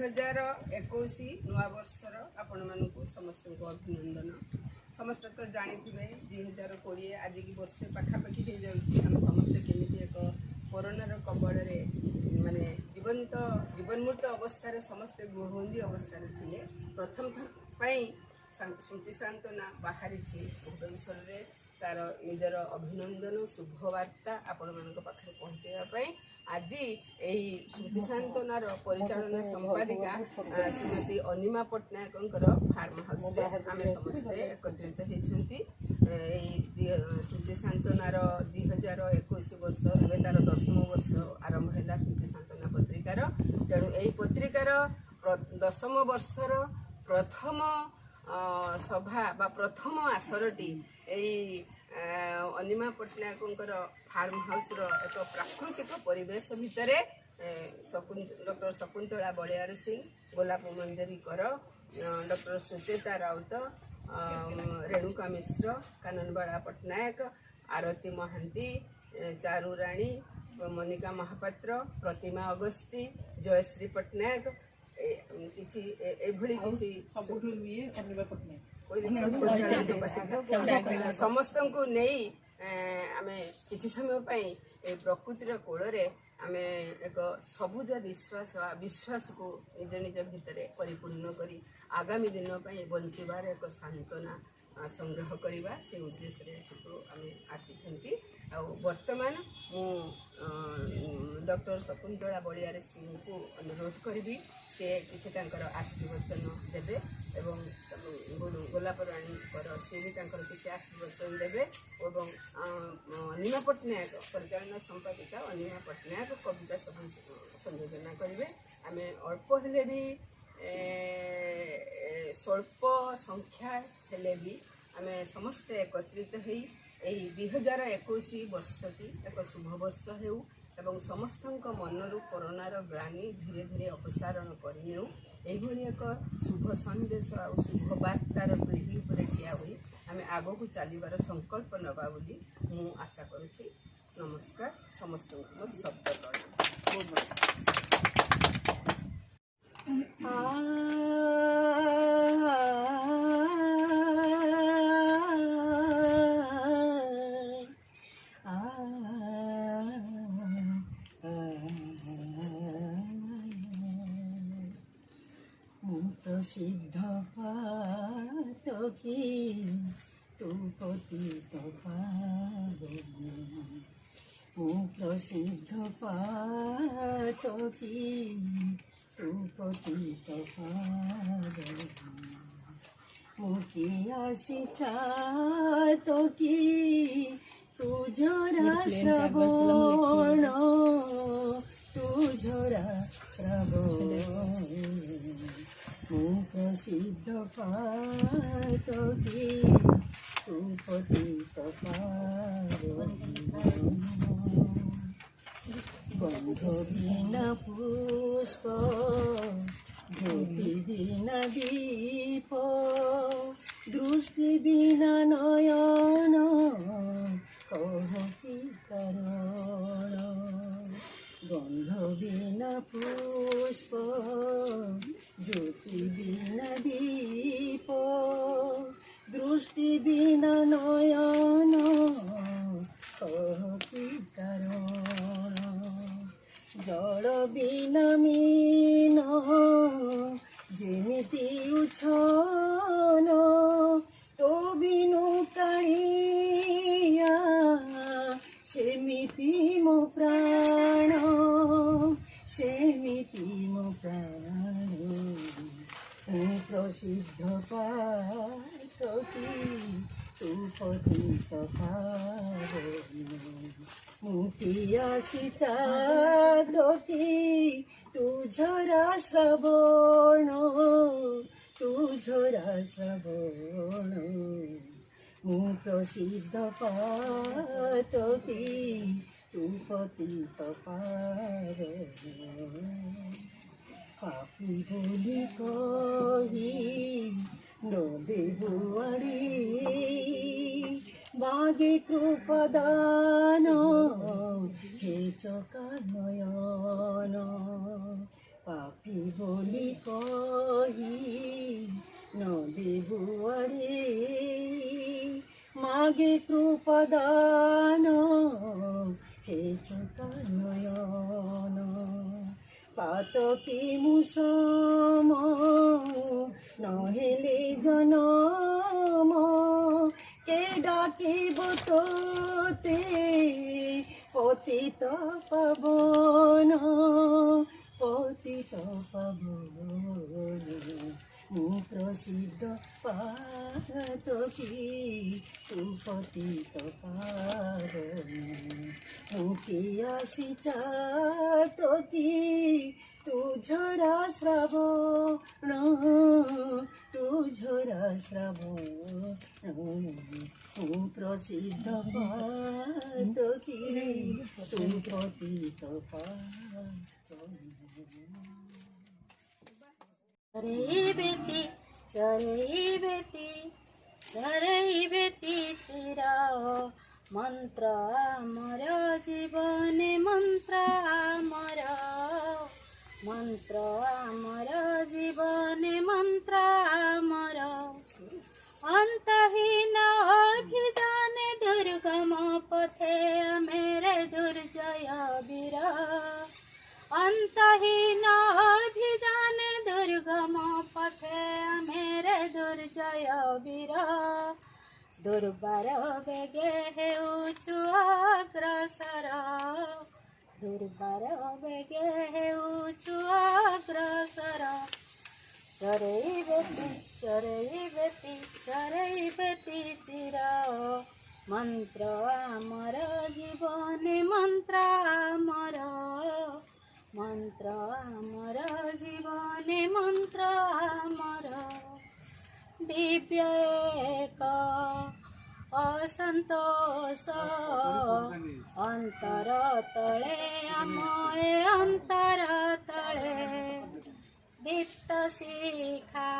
2021 नुआ वर्षर आपण मानू समस्त को अभिनंदन। समस्त तो जानी 2020 आज की वर्षे पाखापाखि हो जाम समस्ते केमी एक कोरोनार कबल माने जीवनमृत अवस्था समस्ते गृहबंदी अवस्था थे। प्रथम थर श्रुति सांत्वना बाहरी भुवनेश्वर में तार निजर अभिनंदन शुभवार्ता आपण मान पाखे पहुँचाई आज यही श्रुति सांत्वनार परिचालना संपादिका श्रीमती अनिमा पट्टनायक फार्म हाउस आम समस्ते एकत्रित होती। श्रुति सांत्वनार 2021 वर्ष एवं तार 10म वर्ष आरंभ है श्रुति सांत्वना पत्रिकार। तेणु यही पत्रिकार 10म वर्षर प्रथम सभा बा प्रथम आसरटी अनिमा पट्टनायक फार्म हाउस एक प्राकृतिक परिवेश भितर डॉक्टर शकुंतला बलियार सिंह, गोलाप मंजरी कर, डॉक्टर सुचेता राउत, रेणुका मिश्र, काननबाला पट्टनायक, आरती महांती, चारू राणी, मनिका महापात्र, प्रतिमा अगस्ती, जयश्री पट्टनायक किसी समस्त को नहीं आम कि समय प्रकृतिर कोल आम एक सबुज विश्वास को निज निज भितर परिपूर्ण करी आगामी दिन बंचार एक सांत्वना संग्रह करवा से उद्देश्य आम आसी। वर्तमान डॉक्टर शकुंतला बलियार सिंह को अनुरोध करी से किसी आशीर्वचन देवे एवं गोलाप राणी सी भी किसी आशीर्वचन देवे और अनिमा पट्टनायक परिचालना संपादिका अनिमा पट्टनायक कविता सब संयोजना करेंगे। आम अल्प हेले भी स्वल्प संख्या हेले भी आम समस्ते एकत्रित हो 2021 वर्षटी एक शुभ वर्ष हो एवं समस्त मनरू कोरोनार ग्लानि धीरे धीरे अपसारण करनेउ यही एक शुभ संदेश और शुभ वार्तार पीढ़ी पर ठिया हुई आम आग को चलबार संकल्प नवा बोली मु आशा करुछि। नमस्कार समस्त शब्द प्रसिद्ध पातकी तू पतित पावनी, प्रसिद्ध पातकी तू पतित पावनी, मुखी आसी चातकी तू झरा श्रवण, तू झरा श्रवण, प्रसिद्ध पातकी तू पतित पावनी, गंध बिना पुष्प ज्योति बिना दीप दृष्टि बिना नयन कह कि करण, गंध बिना पुष्प ज्योति बिना दीप दृष्टि बिना नयन कह कि करण, जल बिना मीन जेमिति उछन तो बिनु कालिया सेमिति मो प्राण, सेमिति मो प्राण, प्रसिद्ध पातकी तू पतित पावनी, मुखी आसी चातकी तू झरा श्रवण, तू झरा श्रवण, प्रसिद्ध पातकी तू पतित पावनी, पापी बोली कही न देहु आड़ी बागे कृपदान हे चका नयन पापी बोली कही नदेबु आड़े मागे कृपदान हे छोटा नयन पातकी मुसम नहेले जनम के डाकिब तोते पतित पावन पतित पावन मु प्रसिद्ध पातकी तु पतित पावन मुके आसी चातकी तू झरा श्रावण तू झरा श्रावण तू प्रसिद्ध पातकी तू पतित पावन चरई बेटी चिरा मंत्र आमर जीवने मंत्र आमर जीवने मंत्र आमर अंतहीन अभिजाने दुर्गम पथे मेरे दुर्जय वीर अंतहीन अभिजाने दुर्गम पथे मेरे दुर्जय वीर दुर्बार बेगे हेउछु अग्रसर दुर्बार बेगे हेउछु अग्रसर चरई बेटी चिर मंत्र आमर जीवने मंत्र आमर जीवने मंत्र आमर दिव्य एक असंतोष अंतर तले आमए अंतर तले दीप्त शिखा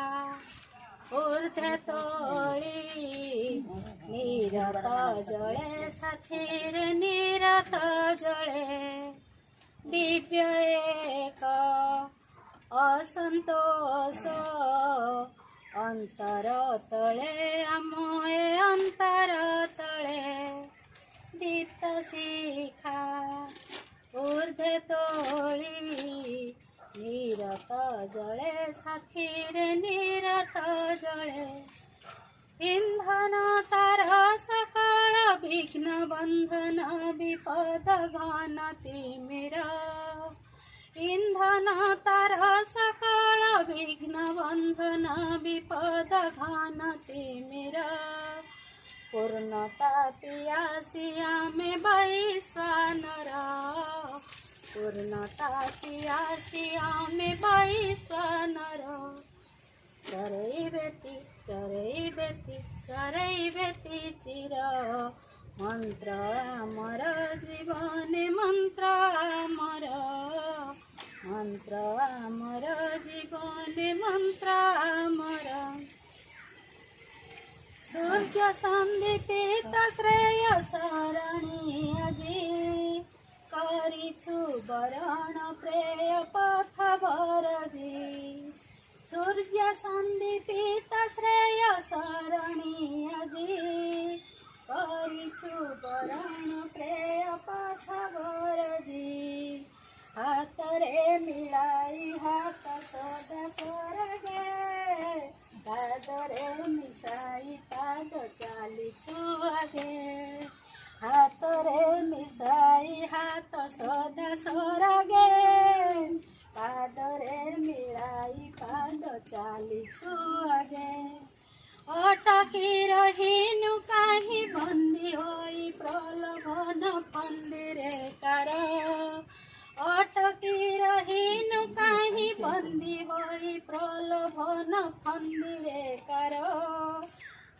ऊर्ध्व तोली निरत जले साथीरे निरत जले दिव्य एक असंतोष अंतर तले आमए अंतर तले दीप्त शिखा ऊर्ध्व तोली निरत जले साथीरे निरत जले इंधन तार सकल विघ्न बंधन विपद घन तिमिर इंधन तार सकल विघ्न बंधन विपद घन तिमिर पूर्णता पियासिया में वैश्वानर पूर्णता पियासिया में वैश्वानर चरई बेटी चिर मंत्र आमर जीवने मंत्र आमर जीवने मंत्र आमर सूर्य संदीपित श्रेय सरणी अजी करिछु बरण प्रेय पथ भरजी सूर्य संदीपित श्रेय सरणी अजी करिछु बरण प्रेय पथ भरजी हाथ रे मिलाई हाथ सदा सरगे पाद रे मिसाई पाद चालिछु आगे हाथ रे मिसाई हाथ सदा सरगे पाद रे मिलाई पाद चालिछु आगे अटकी रहिनु काहि बंदी होई प्रलोभन फंदिरे कार अटकी रहिनु काहि बंदी होई प्रलोभन फंदिरे कार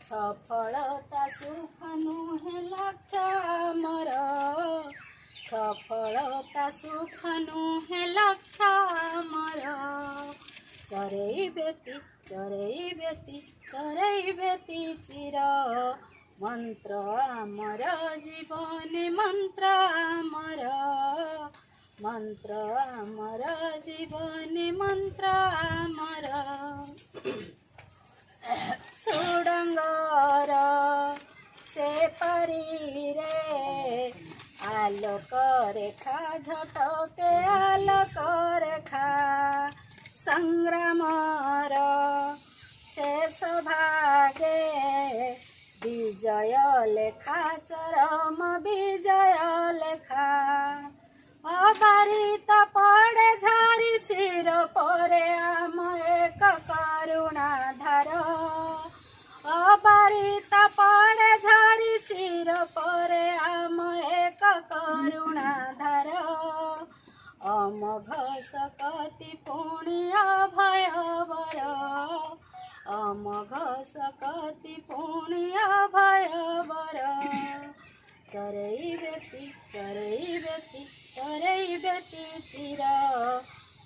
सफलता सुख नुहे लक्ष्य आमर सफलता सुख नुहे लक्ष्य आमर चरई बेटी चिर मंत्र आमर जीवने मंत्र आमर मंत्र आमर जीवन मंत्र आमर सुडंगर से परी रे आलोक रेखा झटके आलोक रेखा संग्रामर शेष भागे विजय लेखा चरम विजय लेखा अबारित पड़े झारी शिर परे आम एक करुणाधार अबारित पड़े झारी शिर परे आम एक करुणाधार अमघ सकति पुण्य भयवर अमघ सकति पुण्य भयवर चरई बेती चरई बेती चरई बेती चिर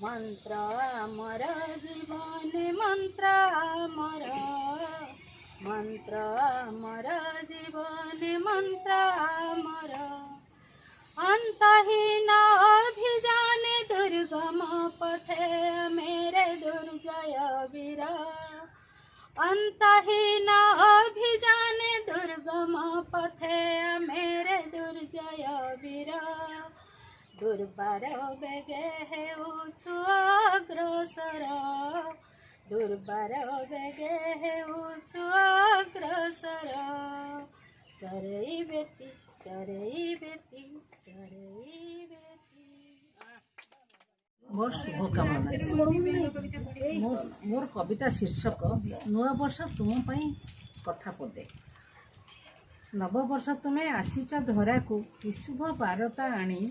मंत्र आमर जीवन मंत्र आमर मंत्र आमर जीवन मंत्र आमर अंतहीन अभिजान दुर्गम पथे मेरे दुर्जय वीर अंतहीन अभिजान दुर्गम पथे मेरे दुर्जय वीर दुर्बार बेगे हेउछु अग्रसर दुर्बार बेगे हेउछु अग्रसर चरई बेती चरई बेती चरई बेती मोर शुभकामना मोर कविता शीर्षक नुआ वर्ष तुम पाई कथा पदे नववर्ष तुमे आसीच धरा को कि शुभ बारता आनी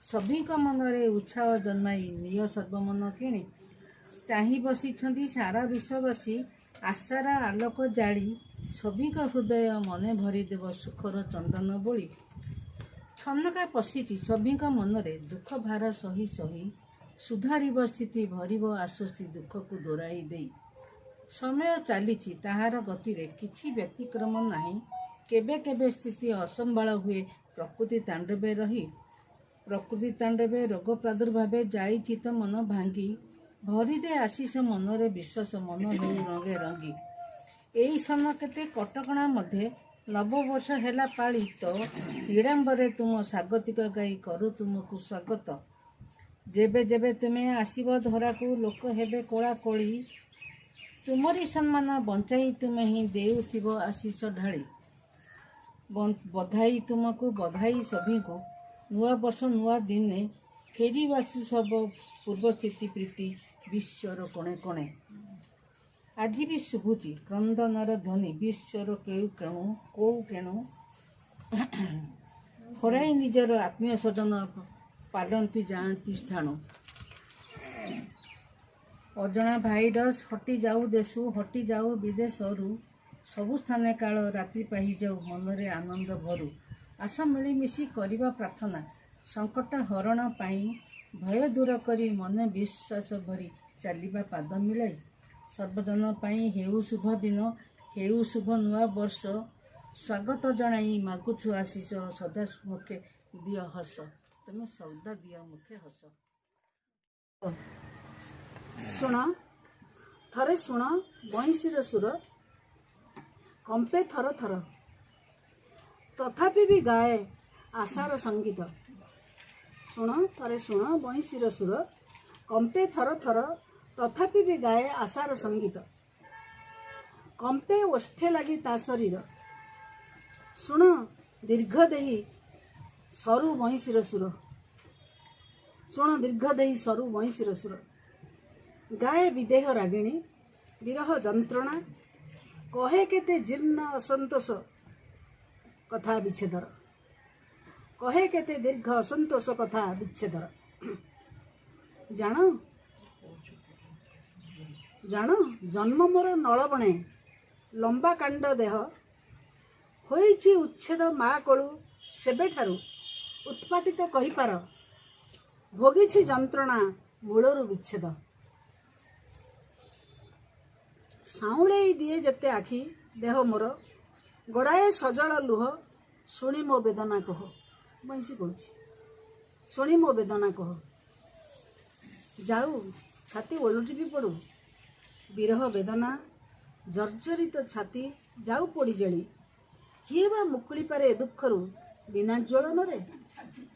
सभी मनरे उत्साह जन्माई निय सर्वमन किणी चाही बसी सारा विश्ववासी आशार आलोक जाली सभी हृदय मने भरीदेव सुखर चंदन बोली छनका पशिची सभी मनरे दुख भार सही सही सुधारिब स्थिति भरिब आश्वस्ति दुख को दोहराई दे समय चली ताहार गतिरे किछि व्यतिक्रम नहीं केबे केबे स्थिति असंभाल हुए प्रकृति तांडवे रही प्रकृति तांडवे रोग प्रादुर्भावे जाई चित मन भांगी भरीदे आशीष मनरे विश्वास मन हो रंगे रंगी एई सन केते कटकणा मध्य नववर्ष हेला पाली तो विड़ंबरे तुम स्वागतिक गाई करू तुमको स्वागत जेबे जेबे तुमे आसीब धरा को लोक हेबे कोला कोली तुमरी सम्मान बंचाई तुमे ही देउथिब आशीष ढाली बधाई तुमको बधाई सभी को नुआ वर्ष नुआ दिन फेरी आसु सब पूर्व स्थिति प्रीति विश्वर कोणे कोणे आज भी शुभुची क्रंदनर ध्वनि विश्वर केउ केणु कौ केणु हराई निजर आत्मीय स्वजन पालती जाती स्थान अजना भाईरस हटी जाऊ देशु हटी जाऊ विदेशरू सबु स्थाने काल राति पाई जाऊ मनरे आनंद भरू आस मिलीमिशी करिबा प्रार्थना संकट हरण पाई भय दूर करी मन विश्वास भरी चलिबा पाद मिलाई सर्वजन पाई हेउ शुभ दिन हेउ शुभ नुआ वर्ष स्वागत जनाई मागुछु आशीष सदा मुखे दिय हस तुम सौदा दिय मुखे हस शुण थरे शुण बंशीर सुर कंपे थर थर तथापि भी गाए आशार संगीत शुण थरे शुण बंशीर सुर कंपे थर थर तथापि भी गाए आशार संगीत कंपे ओष्ठे लगी ता शरीर शुण दीर्घ देही सरु बंशीर सुर शुण दीर्घ देही सरु बंशीर सुर गाए विदेह रागिणी विरह जंत्रणा कहे केते जीर्ण असंतोष कथा विच्छेदर कहे केते दीर्घ असंतोष कथा विच्छेदर जान जान जन्म मोर नलबणे लंबा कांड देह होइछि उच्छेद माँ कोलू सेबेठारु उत्पाटित कहिपार भोगिछि जंत्रणा मूलरू विच्छेद साउळे दिए जेते आखि देह मोर गड़ाए सजल लुह शुणी मो वेदना कह बंशी कहूँ ଶୁଣି ମୋ ବେଦନା କହ। ଯାଉ ଛାତି ଓଲଟି ବି ପଡ଼ୁ, ବିରହ ବେଦନା ଜର୍ଜରିତ ଛାତି ଯାଉ ପୋଡ଼ି ଜଳି। କିଏ ବା ମୁକୁଳି ପାରେ ଏ ଦୁଃଖରୁ ବିନା ଜ୍ୱଳନରେ?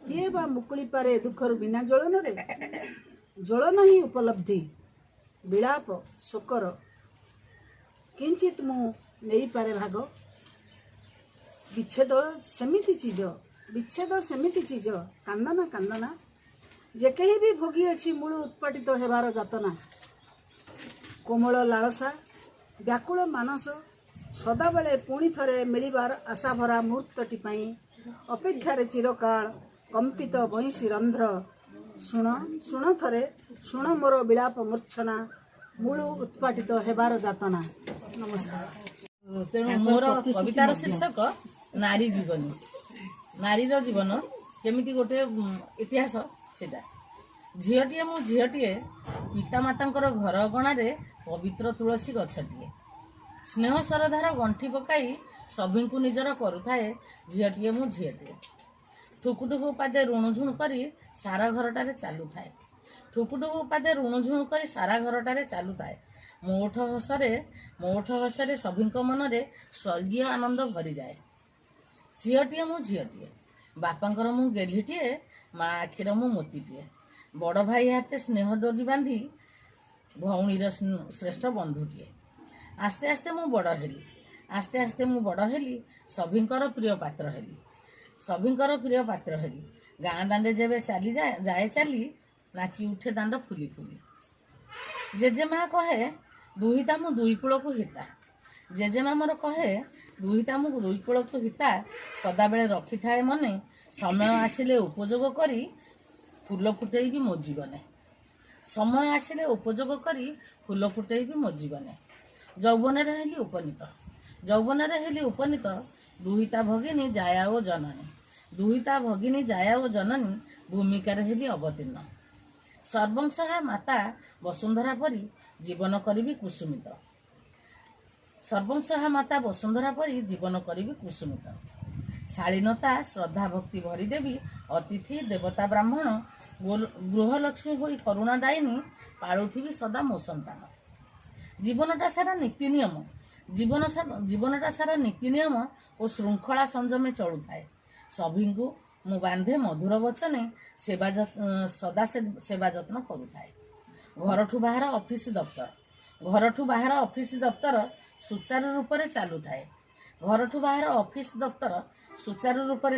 କିଏ ବା ମୁକୁଳି ପାରେ ଏ ଦୁଃଖରୁ ବିନା ଜ୍ୱଳନରେ? ଜ୍ୱଳନ ହିଁ ଉପଲବ୍ଧି, ବିଳାପ ଶୋକର କିଞ୍ଚିତ୍ ମୁଁ ନେଇପାରେ ଭାଗ। ବିଚ୍ଛେଦ ସେମିତି ଚିଜ କାନ୍ଦନା କାନ୍ଦନା, ଯେ କେହି ବି ଭୋଗି ଅଛି ମୂଳ ଉତ୍ପାଟିତ ହେବାର ଯାତନା। କୋମଳ ଲାଳସା ବ୍ୟାକୁଳ ମାନସ ସଦାବେଳେ ପୁଣି ଥରେ ମିଳିବାର ଆଶା ଭରା ମୁହୂର୍ତ୍ତଟି ପାଇଁ ଅପେକ୍ଷାରେ ଚିରକାଳ କମ୍ପିତ ବଇଁଶୀ ରନ୍ଧ୍ର। ଶୁଣ ଶୁଣ ଥରେ ଶୁଣ ମୋର ବିଳାପ ମୂର୍ଚ୍ଛନା, ମୂଳ ଉତ୍ପାଟିତ ହେବାର ଯାତନା। ନମସ୍କାର। ତେଣୁ ମୋର କବିତାର ଶୀର୍ଷକ ନାରୀ ଜୀବନୀ। ନାରୀର ଜୀବନ କେମିତି ଗୋଟେ ଇତିହାସ ସେଟା। ଝିଅଟିଏ ମୁଁ ଝିଅଟିଏ, ପିତାମାତାଙ୍କର ଘର ଅଗଣାରେ ପବିତ୍ର ତୁଳସୀ ଗଛଟିଏ। ସ୍ନେହ ସରଧାର ଗଣ୍ଠି ପକାଇ ସଭିଙ୍କୁ ନିଜର କରୁଥାଏ, ଝିଅଟିଏ ମୁଁ ଝିଅଟିଏ। ଠୁକୁଠୁକୁ ପାଦେ ରୁଣୁଝୁଣୁ କରି ସାରା ଘରଟାରେ ଚାଲୁଥାଏ। ଠୁକୁଠୁକୁ ପାଦେ ରୁଣୁଝୁଣୁ କରି ସାରା ଘରଟାରେ ଚାଲୁଥାଏ। ମୋ ଓଠ ହସରେ ସଭିଙ୍କ ମନରେ ସ୍ୱର୍ଗୀୟ ଆନନ୍ଦ ଭରିଯାଏ। ଝିଅଟିଏ ମୁଁ ଝିଅଟିଏ, ବାପାଙ୍କର ମୁଁ ଗେହ୍ଲିଟିଏ, ମା ଆଖିର ମୁଁ ମୋତିଟିଏ। ବଡ଼ ଭାଇ ହାତେ ସ୍ନେହ ଡୋରି ବାନ୍ଧି ଭଉଣୀର ଶ୍ରେଷ୍ଠ ବନ୍ଧୁଟିଏ। ଆସ୍ତେ ଆସ୍ତେ ମୁଁ ବଡ଼ ହେଲି, ସଭିଙ୍କର ପ୍ରିୟ ପାତ୍ର ହେଲି। ଗାଁ ଦାଣ୍ଡେ ଯେବେ ଚାଲି ନାଚି ଉଠେ ଦାଣ୍ଡ ଫୁଲି ଫୁଲି। ଜେଜେମା କହେ ଦୁହିତା ମୁଁ ଦୁଇ କୂଳକୁ ହିତା। ଜେଜେମା ମୋର କହେ ଦୁହିତା ମୁଁ ଦୁଇ କୂଳକୁ ହିତା। ସଦାବେଳେ ରଖିଥାଏ ମନେ, ସମୟ ଆସିଲେ ଉପଯୋଗ କରି ଫୁଲ ଫୁଟେଇବି ମୋ ଜୀବନେ। ଯୌବନରେ ହେଲି ଉପନୀତ, ଦୁହିତା ଭଗିନୀ ଜାୟା ଓ ଜନନୀ ଭୂମିକାରେ ହେଲି ଅବତୀର୍ଣ୍ଣ। ସର୍ବଂସହା ମାତା ବସୁନ୍ଧରା ପରି ଜୀବନ କରିବି କୁସୁମିତ। ଶାଳୀନତା ଶ୍ରଦ୍ଧା ଭକ୍ତି ଭରିଦେବି, ଅତିଥି ଦେବତା ବ୍ରାହ୍ମଣ ଗୃହଲକ୍ଷ୍ମୀ ହୋଇ କରୁଣା ଦାୟିନୀ ପାଳୁଥିବି ସଦା ମୋ ସନ୍ତାନ। ଜୀବନଟା ସାରା ନୀତିନିୟମ ଓ ଶୃଙ୍ଖଳା ସଂଯମେ ଚଳୁଥାଏ। ସଭିଙ୍କୁ ମୁଁ ବାନ୍ଧେ ମଧୁର ବଚନେ, ସଦା ସେବା ଯତ୍ନ କରୁଥାଏ। ଘରଠୁ ବାହାର ଅଫିସ ଦପ୍ତର ସୁଚାରୁ ରୂପରେ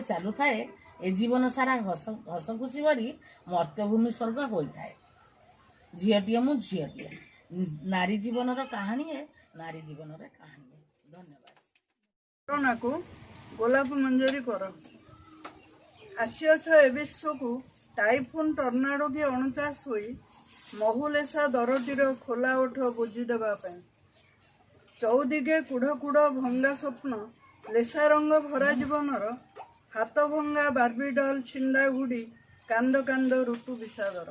ଚାଲୁଥାଏ। ଏ ଜୀବନ ସାରା ହସ ଖୁସି ଭରି ମର୍ତ୍ତ୍ୟଭୂମି ସ୍ୱର୍ଗ ହୋଇଥାଏ। ଝିଅଟିଏ ମୁଁ ଝିଅଟିଏ, ନାରୀ ଜୀବନର କାହାଣୀ। ଧନ୍ୟବାଦ। କରୋନାକୁ ଗୋଲାପ ମଞ୍ଜରୀ କର। ଆସିଅଛ ଏ ବିଶ୍ୱକୁ ଟାଇଫୁନ ଟର୍ନାଡୋ କି ଅଣଚାଶ ହୋଇ, ମହୁଲେଶା ଦରଟିର ଖୋଲା ଓଠ ବୁଝି ଦେବା ପାଇଁ। ଚଉଦିଗେ କୁଢ଼ ଭଙ୍ଗା ସ୍ୱପ୍ନ, ଲେଶା ରଙ୍ଗ ଭରା ଜୀବନର। ହାତ ଭଙ୍ଗା ବାର୍ବି ଡଲ୍ ଛିଣ୍ଡା ଘୁଡ଼ି, କାନ୍ଦ କାନ୍ଦ ଋତୁ ବିଷାଦର।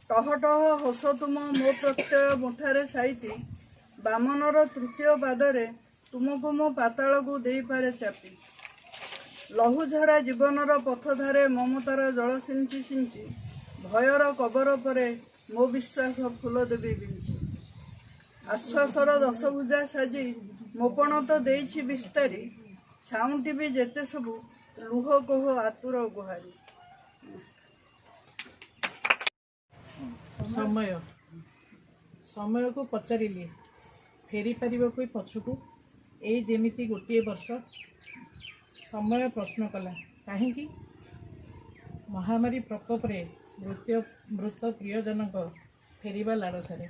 ଟହ ଟହ ହସ ତୁମ ମୋ ପ୍ରତ୍ୟୟ ମୁଠାରେ ସାଇତି, ବାମନର ତୃତୀୟ ପାଦରେ ତୁମକୁ ମୁଁ ପାତାଳକୁ ଦେଇପାରେ ଚାପି। ଲହୁଝରା ଜୀବନର ପଥଧାରେ ମମତାର ଜଳ ସିଞ୍ଚି ସିଞ୍ଚି, ଭୟର କବର ପରେ ମୋ ବିଶ୍ୱାସ ଫୁଲ ଦେବି ବିଞ୍ଚି। ଆଶ୍ୱାସର ଦଶଭୁଜା ସାଜି ମୋ ପଣତ ଦେଇଛି ବିସ୍ତାରି, ଛାଉଁଟିବି ଯେତେ ସବୁ ଲୁହ କୋହ ଆତୁର ଗୁହାରି। ସମୟକୁ ପଚାରିଲି, ଫେରିପାରିବ କି ପଛକୁ? ଏଇ ଯେମିତି ଗୋଟିଏ ବର୍ଷ। ସମୟ ପ୍ରଶ୍ନ କଲା, କାହିଁକି? ମହାମାରୀ ପ୍ରକୋପରେ ମୃତ ପ୍ରିୟଜନଙ୍କ ଫେରିବା ଲାଳସାରେ।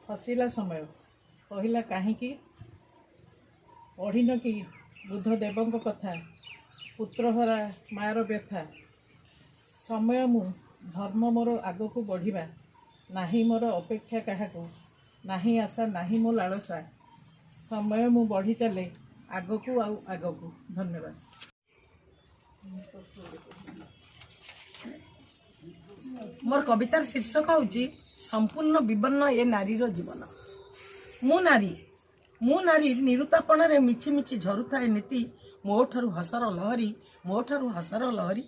ହସିଲା ସମୟ, କହିଲା କାହିଁକି? ପଢ଼ିନ କି ବୁଦ୍ଧ ଦେବଙ୍କ କଥା, ପୁତ୍ରହରା ମାର ବ୍ୟଥା। ସମୟ ମୁଁ, ଧର୍ମ ମୋର ଆଗକୁ ବଢ଼ିବା, ନାହିଁ ମୋର ଅପେକ୍ଷା କାହାକୁ, ନାହିଁ ଆଶା ନାହିଁ ମୋ ଲାଳସା। ସମୟ ମୁଁ ବଢ଼ି ଚାଲେ ଆଗକୁ ଆଉ ଆଗକୁ। ଧନ୍ୟବାଦ। ମୋର କବିତାର ଶୀର୍ଷକ ହେଉଛି ସମ୍ପୂର୍ଣ୍ଣ ବିବର୍ଣ୍ଣ ଏ ନାରୀର ଜୀବନ। ମୁଁ ନାରୀ ନିରୁତାପଣରେ ମିଛି ମିଛି ଝରୁଥାଏ ନୀତି, ମୋ ଠାରୁ ହସର ଲହରୀ।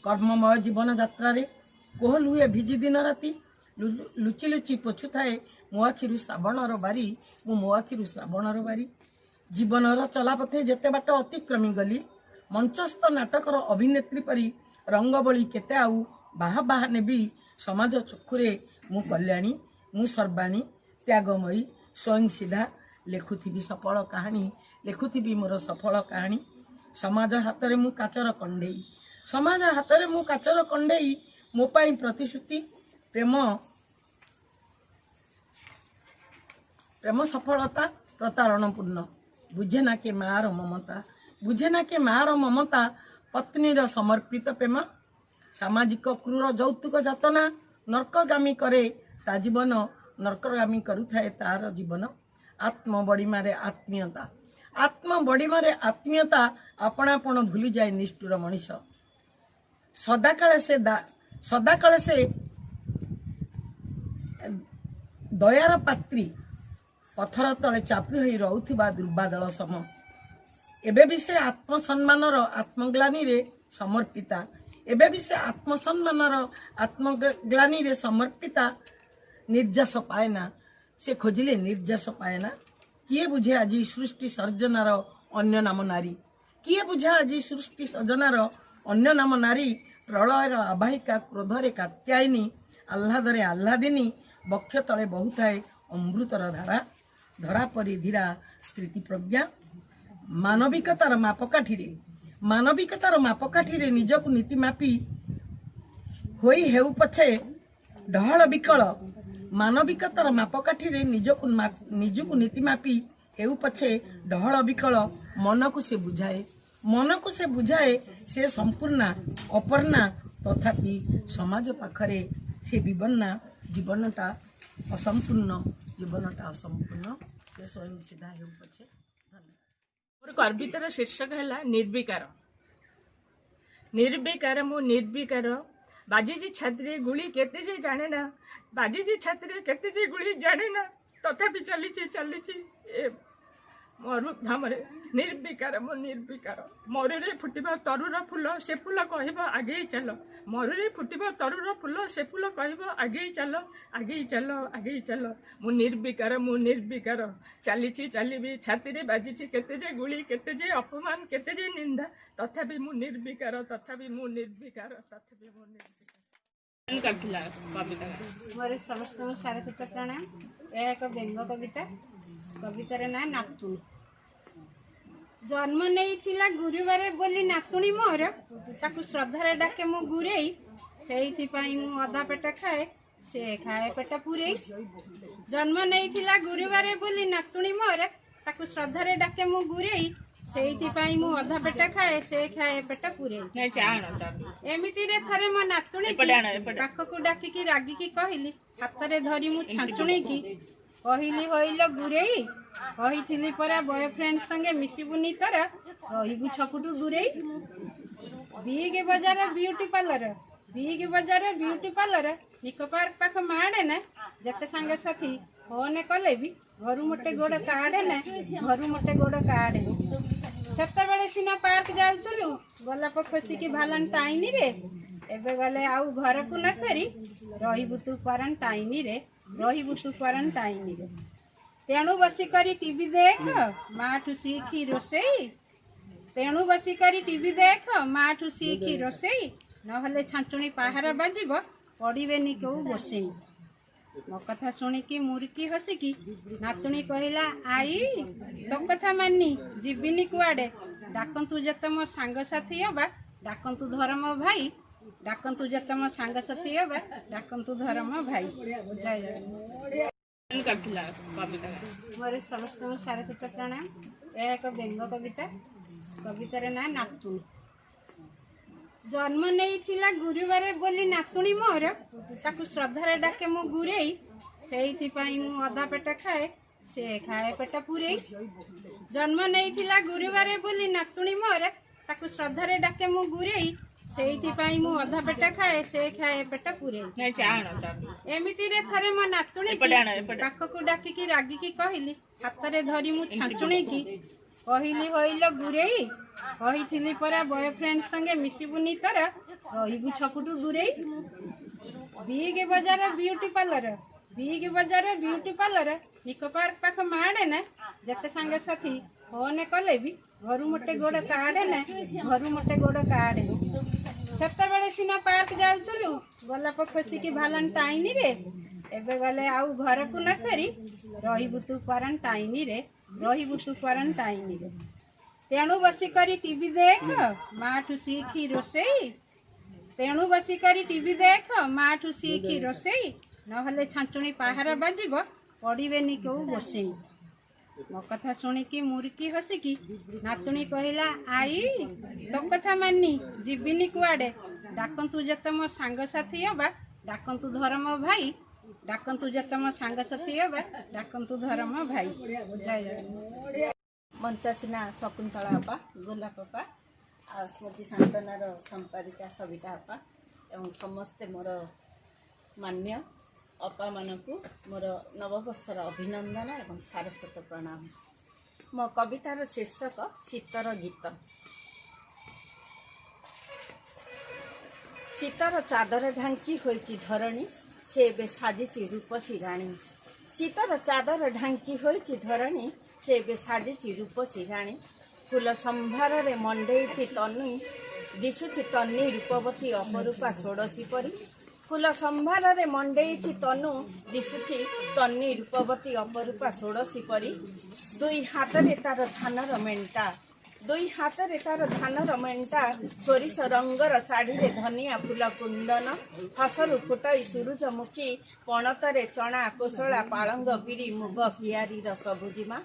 कर्ममय जीवन यात्रा कोहल हुए भिजी दिन राति लुचि लुचि पोछुए मो आखिरु श्रावणर बारी मो आखिरु श्रावणर बारी जीवनर चलापथे जेते बाट अतिक्रमी गली मंचस्थ नाटकर अभिनेत्री परी रंगबली केते आउ बाहा बाहा नेबी समाज चक्षुरे मु कल्याणी मु सर्वाणी त्यागमयी स्वयं सीधा लेखुथी सफल कहानी लेखुथी मोर सफल कहानी समाज हाथ में मु काचर कंडेई समाज हाथ में मु काचर कंडेई मो पाई प्रतिश्रुति प्रेम प्रेम सफलता प्रतारणपूर्ण बुझे ना के मार ममता बुझे ना के मार ममता पत्नीर समर्पित प्रेम सामाजिक क्रूर यौतुक जातना नर्कगामी करे ता जीवन नर्कगामी करुथाए तार जीवन आत्मबड़ीमारे आत्मीयता आत्मबड़ीमारे आत्मीयता आपणापण भूली जाए निष्ठुर मनीष सदाकाले से दयार पात्री पथर तले चापी होई रहुथिबा दुर्बादल सम एबे भी से आत्मसम्मानर आत्मग्लानी रे समर्पिता एबे भी से आत्मसम्मानर आत्मग्लानी रे समर्पिता निर्जास पाएना से खोजिले निर्जास पाएना किए बुझे आज सृष्टि सर्जनार अन्य नाम नारी किए बुझे आज सृष्टि सर्जनार अन्य नाम नारी प्रलयर आवाहिका क्रोधरे कात्यायिनी आह्लादरे आह्लादिनी बक्ष तले बहुताए अमृतर धारा धरा परी धीरा स्थिति प्रज्ञा मानविकतार मापकाठी निजक नीति मापी होई हेउ पछे ढहल विकल मानविकतार मापकाठी निजक नीति मापी हेउ पछे ढहल विकल मन को से बुझाए से संपूर्णा अपर्णा तथापि समाज पाखरे से विबन्ना जीवनटा असंपूर्ण से स्वयं सीधा हेउ पछे मोर कवितार शीर्षक है निर्विकार निर्विकार मु निर्विकार बाजीजी छात्री गुली केते जे जाने ना बाजीजी छात्री केते जे गुली जाने ना तथापि चली मरुधाम निर्विकार मो निर्विकार मरुरे फुटिबा तरुर फूल से फूल कहब आगे चल मरुरे फुटिबा तरुर फूल से फूल कहब आगे चल मु निर्विकार चली छाती बाजी केते जे गुली केते जे अपमान केते जे निंदा तथापि मु निर्विकार मोर समस्त सारस्वत प्रणाम यह एक व्यंग कविता कवितार ना नातुणी जन्म नहीं गुरुवार बोली नातुणी मोर ताकू श्रद्धार डाके मु गुरेई से मु अधा पेट खाए से खाए पेट पुरेई जन्म नहीं गुरुवार बोली नातुणी मोर ताकू श्रद्धार डाके मु गुरेई से मु अधा पेट खाए से खाए पेट पुरेई एमिति रे थरे मो नातुणी पाखकू डाकिकी रागिकी कहली हाथ में धरी मु छांचुणी की कहली होइल गुरेई कही परा बॉयफ्रेंड संगे मिसिबुनी तर रहीबु छकुटू गुरेई बिग बजार ब्यूटी पार्लर निको पार्क पाख माड़े ना जते सांग साथी फोन कले भी घरु मोटे गोड़ काड़े ना सेते बेले सिना पार्क जाउतलु गोलाप खोसिकी भालेंटाइन रे एबे गले आउ घर को न फेरी रहीबु तू क्वारंटाइन रे तेणु बसिकरी टीवी देख माठू सीखी रोषेई नहले छांचुणी पहाड़ बाजिब पड़ेनि क्यों बसई मो कथा शुणिकी मुर्की हसिकी नातुणी कहला आई तो कथा मानी जीविनी कुआडे डाकंतु जत मो सांगसाथी हबा डाकंतु धर्म भाई डाकंतु जत मो सांगसाथी हबा डाकंतु धर्म भाई जय मोर समस्त सारस्वत प्रणाम यह एक व्यंग कविता कवितार ना नातुणी जन्म नहीं गुरुवार बोली नातुणी मोर ताकू श्रद्धार डाके मु गुरेई से मु अधा पेट खाए से खाए पेट पुरेई जन्म नहीं गुरुवार बोली नातुणी मोर ताकू श्रद्धार डाके मु गुरेई से मु अधा पेट खाए से खाए पेट पुरेई एमिति रे थरे मो नातुणी पाखकू डाकिकी रागिकी कहली हाथ में धरी मु छांचुणी की कहली होइल गुरेई କହିଥିଲି ପରା ବୟଫ୍ରେଣ୍ଡ ସଙ୍ଗେ ମିଶିବୁନି ତୋର ରହିବୁ ଛକୁଠୁ ଦୂରେଇ। ବିଗ୍ ବଜାର ବିୟୁଟି ପାର୍ଲର, ବିଗ୍ ବଜାର ବିୟୁଟି ପାର୍ଲର ନିକୋ ପାର୍କ ପାଖ ମାଡ଼େ ନା। ଯେତେ ସାଙ୍ଗସାଥି ଫୋନ କଲେ ବି ଘରୁ ମୋଟେ ଗୋଡ଼ କାଢ଼େ ନା, ଘରୁ ମୋଟେ ଗୋଡ଼ କାଢ଼େ। ସେତେବେଳେ ସିନା ପାର୍କ ଯାଉଥିଲୁ ଗୋଲାପ ଖୋସିକି ଭାଲେଣ୍ଟାଇନରେ, ଏବେ ଗଲେ ଆଉ ଘରକୁ ନ ଫେରି ରହିବୁ ତୁ କ୍ୱାରେଣ୍ଟାଇନରେ, ରହିବୁ ତୁ କ୍ୱାରେଣ୍ଟାଇନରେ। ତେଣୁ ବସିକରି ଟିଭି ଦେଖ ମାଠୁ ଶିଖି ରୋଷେଇ, ତେଣୁ ବସିକରି ଟିଭି ଦେଖ ମାଠୁ ଶିଖି ରୋଷେଇ, ନହେଲେ ଛାଞ୍ଚୁଣି ପାହାର ବାଜିବ ପଡ଼ିବେନି କେଉ ବସେଇ। ମୋ କଥା ଶୁଣିକି ମୁରୁକି ହସିକି ନାତୁଣୀ କହିଲା ଆଇ ତୋ କଥା ମାନି ଯିବିନି କୁଆଡ଼େ, ଡାକନ୍ତୁ ଯେତେ ମୋ ସାଙ୍ଗସାଥି ହବା ଡାକନ୍ତୁ ଧରମ ଭାଇ, ଡାକନ୍ତୁ ଯେତେ ମୋ ସାଙ୍ଗସାଥି ହବା ଡାକନ୍ତୁ ଧରମ ଭାଇ। ଜୟ ଜଗନ୍ନାଥ। ମଞ୍ଚାସିନା ଶକୁନ୍ତଳା ଆପା, ଗୋଲାପ ଆପା ଆଉ ସ୍ମୃତି ସାନ୍ତନାର ସମ୍ପାଦିକା ସବିତା ଆପା ଏବଂ ସମସ୍ତେ ମୋର ମାନ୍ୟ ଅପାମାନଙ୍କୁ ମୋର ନବବର୍ଷର ଅଭିନନ୍ଦନ ଏବଂ ସାରସ୍ୱତ ପ୍ରଣାମ। ମୋ କବିତାର ଶୀର୍ଷକ ଶୀତର ଗୀତ। ଶୀତର ଚାଦର ଢାଙ୍କି ହୋଇଛି ଧରଣୀ, ସେ ଏବେ ସାଜିଛି ରୂପସୀ ରାଣୀ। ଶୀତର ଚାଦର ଢାଙ୍କି ହୋଇଛି ଧରଣୀ, ସେ ଏବେ ସାଜିଛି ରୂପସୀ ରାଣୀ। ଫୁଲ ସମ୍ଭାରରେ ମଣ୍ଡେଇଛି ତନୁ, ଦିଶୁଛି ତନ୍ନି ରୂପବତୀ ଅପରୂପା ଷୋଡ଼ଶୀ ପରି। ଫୁଲ ସମ୍ଭାରରେ ମଣ୍ଡେଇଛି ତନୁ, ଦିଶୁଛି ତନ୍ନି ରୂପବତୀ ଅପରୂପା ଷୋଡ଼ଶୀ ପରି। ଦୁଇ ହାତରେ ତାର ଧାନର ମେଣ୍ଟା, ଦୁଇ ହାତରେ ତାର ଧାନର ମେଣ୍ଟା, ସୋରିଷ ରଙ୍ଗର ଶାଢ଼ୀରେ ଧନିଆ ଫୁଲ କୁନ୍ଦନ। ହସରୁ ଫୁଟଇ ସୂରୁଜମୁଖୀ, ପଣତରେ ଚଣା କୋଶଳା ପାଳଙ୍ଗ ବିରି ମୁଗ କିଆରୀର ସବୁଜିମା।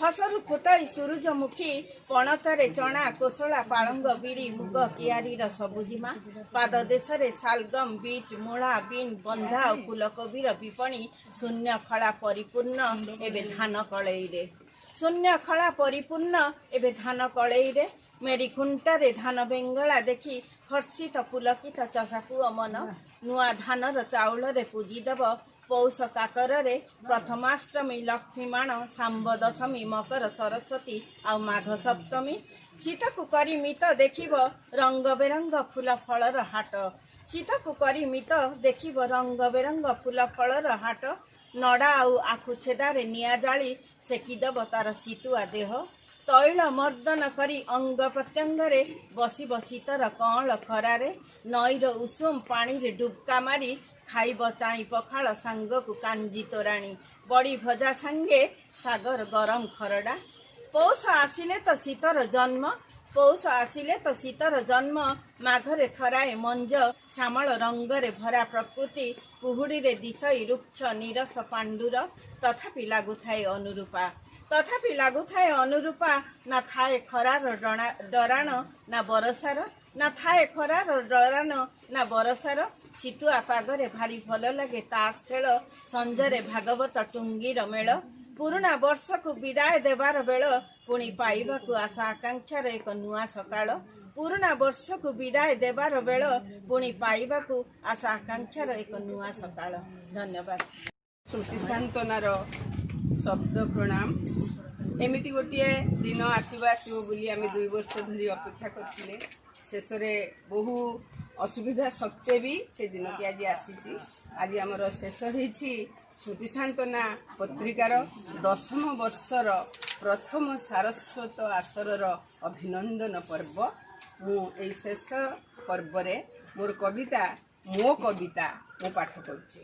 ହସରୁ ଫୁଟଇ ସୂରୁଜମୁଖୀ, ପଣତରେ ଚଣା କୋଶଳା ପାଳଙ୍ଗ ବିରି ମୁଗ କିଆରୀର ସବୁଜିମା। ପାଦ ଦେଶରେ ଶାଲଗମ ବିଟ୍ ମୂଳା ବିନ୍ ବନ୍ଧା ଓ ଫୁଲକୋବିର ବିପଣି। ଶୂନ୍ୟ ଖଳା ପରିପୂର୍ଣ୍ଣ ଏବେ ଧାନ କଳେଇରେ, ଶୂନ୍ୟ ଖଳା ପରିପୂର୍ଣ୍ଣ ଏବେ ଧାନ କଳେଇରେ। ମେରି ଖୁଣ୍ଟରେ ଧାନ ବେଙ୍ଗଳା ଦେଖି ହର୍ଷିତ ପୁଲକିତ ଚଷାପୁଅ ମନ। ନୂଆ ଧାନର ଚାଉଳରେ ପୂଜିଦେବ ପୌଷ କାକରରେ ପ୍ରଥମାଷ୍ଟମୀ ଲକ୍ଷ୍ମୀମାଣ, ଶାମ୍ବ ଦଶମୀ ମକର ସରସ୍ୱତୀ ଆଉ ମାଘ ସପ୍ତମୀ। ଶୀତକୁ କରି ମିତ ଦେଖିବ ରଙ୍ଗ ବେରଙ୍ଗ ଫୁଲ ଫଳର ହାଟ, ଶୀତକୁ କରି ମିତ ଦେଖିବ ରଙ୍ଗ ବେରଙ୍ଗ ଫୁଲ ଫଳର ହାଟ। ନଡ଼ା ଆଉ ଆଖୁ ଛେଦାରେ ନିଆଁ ଜାଳି ସେକିଦେବ ତାର ଶୀତୁଆ ଦେହ। ତୈଳ ମର୍ଦ୍ଦନ କରି ଅଙ୍ଗ ପ୍ରତ୍ୟଙ୍ଗରେ ବସିବ ଶୀତର କଅଁଳ ଖରାରେ। ନଈର ଉଷୁମ ପାଣିରେ ଡୁବକା ମାରି ଖାଇବ ଚାଇଁ ପଖାଳ ସାଙ୍ଗକୁ କାଞ୍ଜି ତୋରାଣୀ, ବଡ଼ି ଭଜା ସାଙ୍ଗେ ସାଗର ଗରମ ଖରଡ଼ା। ପୌଷ ଆସିଲେ ତ ଶୀତର ଜନ୍ମ, ପୌଷ ଆସିଲେ ତ ଶୀତର ଜନ୍ମ। ମାଘରେ ଥରାଏ ମଞ୍ଜ ଶ୍ୟାମଳ ରଙ୍ଗରେ ଭରା ପ୍ରକୃତି। କୁହୁଡ଼ିରେ ଦିଶଇ ରୁକ୍ଷ ନିରସ ପାଣ୍ଡୁର, ତଥାପି ଲାଗୁଥାଏ ଅନୁରୂପା, ତଥାପି ଲାଗୁଥାଏ ଅନୁରୂପା। ନା ଥାଏ ଖରାର ଡରାଣ ନା ବରସାର, ନା ଥାଏ ଖରାର ଡରାଣ ନା ବରସାର। ଶୀତୁଆ ପାଗରେ ଭାରି ଭଲ ଲାଗେ ତାସ ଖେଳ, ସଞ୍ଜରେ ଭାଗବତ ଟୁଙ୍ଗିର ମେଳ। ପୁରୁଣା ବର୍ଷକୁ ବିଦାୟ ଦେବାର ବେଳ, ପୁଣି ପାଇବାକୁ ଆଶା ଆକାଂକ୍ଷାର ଏକ ନୂଆ ସକାଳ। ପୁରୁଣା ବର୍ଷକୁ ବିଦାୟ ଦେବାର ବେଳ, ପୁଣି ପାଇବାକୁ ଆଶା ଆକାଂକ୍ଷାର ଏକ ନୂଆ ସକାଳ। ଧନ୍ୟବାଦ। ସ୍ମୃତି ସାନ୍ତନାର ଶବ୍ଦ ପ୍ରଣାମ। ଏମିତି ଗୋଟିଏ ଦିନ ଆସିବ ବୋଲି ଆମେ 2 ବର୍ଷ ଧରି ଅପେକ୍ଷା କରିଥିଲେ। ଶେଷରେ ବହୁ ଅସୁବିଧା ସତ୍ତ୍ୱେ ବି ସେ ଦିନଟି ଆଜି ଆସିଛି। ଆଜି ଆମର ଶେଷ ହେଇଛି ସ୍ମୃତି ସାନ୍ତନା ପତ୍ରିକାର 10ମ ବର୍ଷର ପ୍ରଥମ ସାରସ୍ୱତ ଆସରର ଅଭିନନ୍ଦନ ପର୍ବ। ମୁଁ ଏହି ଶେଷ ପର୍ବରେ ମୋର କବିତା, ମୋ କବିତା ମୁଁ ପାଠ କରୁଛି।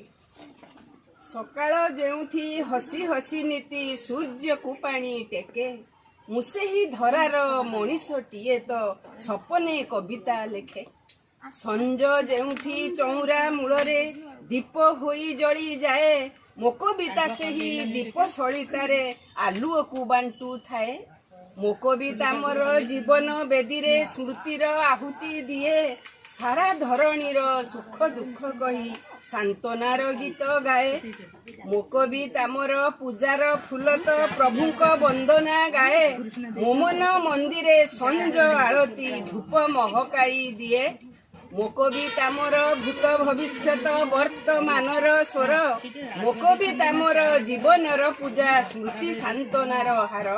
ସକାଳ ଯେଉଁଠି ହସି ହସି ନୀତି ସୂର୍ଯ୍ୟକୁ ପାଣି ଟେକେ, ମୁଁ ସେହି ଧରାର ମଣିଷଟିଏ ତ ସପନେ କବିତା ଲେଖେ। ସଞ୍ଜ ଯେଉଁଠି ଚଉରା ମୂଳରେ ଦୀପ ହୋଇ ଜଳିଯାଏ, ମୋ କବିତା ସେହି ଦୀପ ସଳିତାରେ ଆଲୁଅକୁ ବାଣ୍ଟୁଥାଏ। ମୋ କବିତା ମୋର ଜୀବନ ବେଦୀରେ ସ୍ମୃତିର ଆହୁତି ଦିଏ। ସାରା ଧରଣୀର ସୁଖ ଦୁଃଖ କହି ସାନ୍ତନାର ଗୀତ ଗାଏ। ମୋ କବିତା ମୋର ପୂଜାର ଫୁଲ ତ ପ୍ରଭୁଙ୍କ ବନ୍ଦନା ଗାଏ। ମୋ ମନ ମନ୍ଦିରେ ସଞ୍ଜ ଆଳତି ଧୂପ ମହକାଇ ଦିଏ। ମୋ କବିତା ମୋର ଭୂତ ଭବିଷ୍ୟତ ବର୍ତ୍ତମାନର ସ୍ୱର, ମୋ କବିତା ମୋର ଜୀବନର ପୂଜା ସ୍ମୃତି ସାନ୍ତ୍ୱନାର ହାର,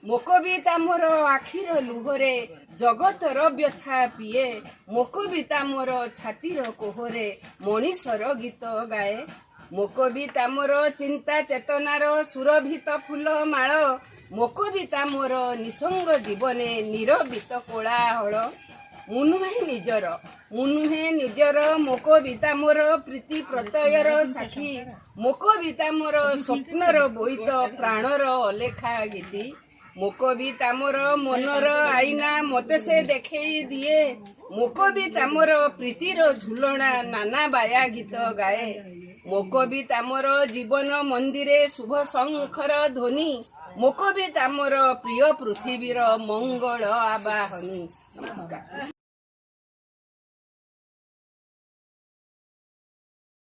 ମୋ କବିତା ମୋର ଆଖିର ଲୁହରେ ଜଗତର ବ୍ୟଥା ପିଏ, ମୋ କବିତା ମୋର ଛାତିର କୋହରେ ମଣିଷର ଗୀତ ଗାଏ, ମୋ କବିତା ମୋର ଚିନ୍ତା ଚେତନାର ସୁରଭିତ ଫୁଲ ମାଳ, ମୋ କବିତା ମୋର ନିସଙ୍ଗ ଜୀବନେ ନିରବିତ କୋଳାହଳ, ମୁଁ ନୁହେଁ ନିଜର ମୋ କବିତା ମୋର ପ୍ରୀତି ପ୍ରତ୍ୟୟର ସାକ୍ଷୀ, ମୋ କବିତା ମୋର ସ୍ୱପ୍ନର ବୋଇତ ପ୍ରାଣର ଅଲେଖା ଗୀତି, ମୋ କବିତା ମୋର ମନର ଆଇନା ମୋତେ ସେ ଦେଖେଇ ଦିଏ, ମୋ କବିତା ମୋର ପ୍ରୀତିର ଝୁଲଣା ନାନା ବାୟା ଗୀତ ଗାଏ, ମୋ କବିତା ମୋର ଜୀବନ ମନ୍ଦିରେ ଶୁଭ ଶଙ୍ଖର ଧ୍ୱନି, ମୋ କବିତା ମୋର ପ୍ରିୟ ପୃଥିବୀର ମଙ୍ଗଳ ଆବାହନୀ। ନମସ୍କାର।